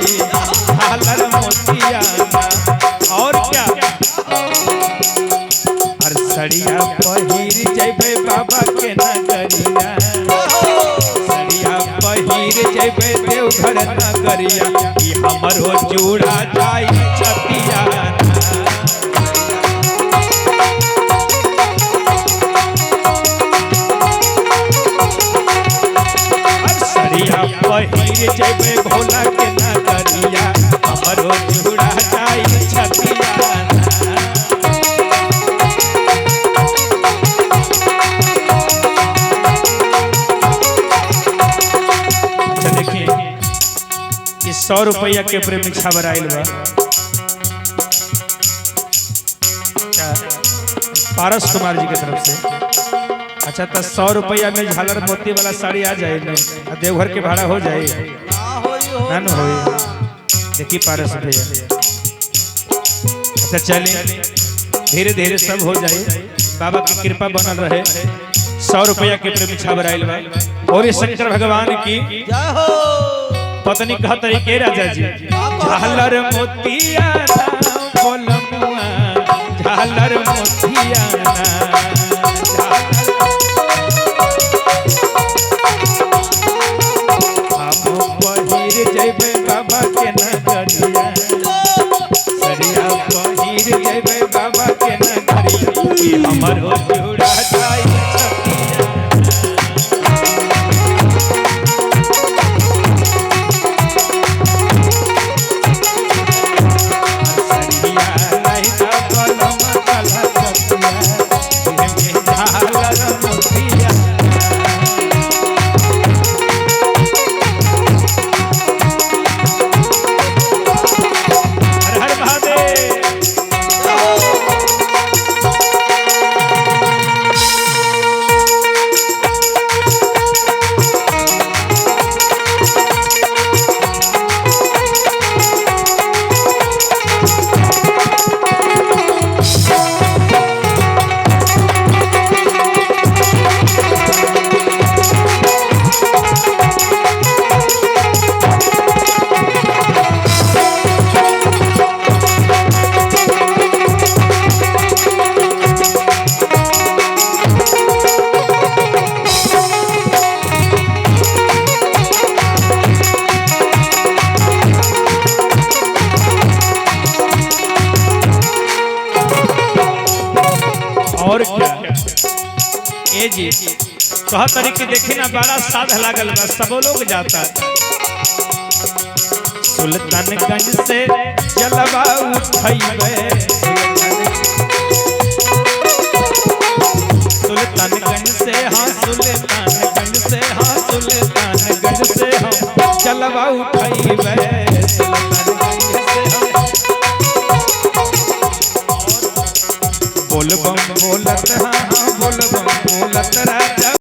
झालर मोतिया और क्या हर सड़िया पहिर जैबे बाबा के नगरिया सड़िया पहिर जैबे देवघर नगरिया कि हमरो जुड़ा जाई छतिया पहिर जैबे भोला के नगरिया हमरो जुड़ा जाई छतिया अच्छा देखिए कि 100 रुपया के प्रेम में छावर आइल बा पारस कुमार जी की तरफ से। अच्छा तो 100 रुपया में झालर मोती वाला साड़ी आ जाए ना देवघर के भाड़ा हो जाए ना न हो देखिए पारस भैया। अच्छा चलिए धीरे धीरे सब हो जाए बाबा की कृपा बनल रहे। 100 रुपया के प्रेम छावर आइल बा और ये शंकर भगवान की पत्नी कह तरीके राजा जी झालर मोतिया बोलमुआ झालर मोतिया जैबे बाबा के नगरिया सड़िया पहिर जैबे बाबा के नगरिया कि हमरो जुड़ा जाई छतिया सड़िया नहीं तो कलम कला छतिया झालर मोतिया और क्या ए जी कह तरीके देखी ना बड़ा साध लागल बा सब लोग जाता सुल्तानगंज से जलवा उठैबे सुल्तानगंज से हाँ सुल्तानगंज से हाँ सुल्तानगंज से हाँ जलवा उठैबे बोल बम बोलत हाँ बोल बम बोलत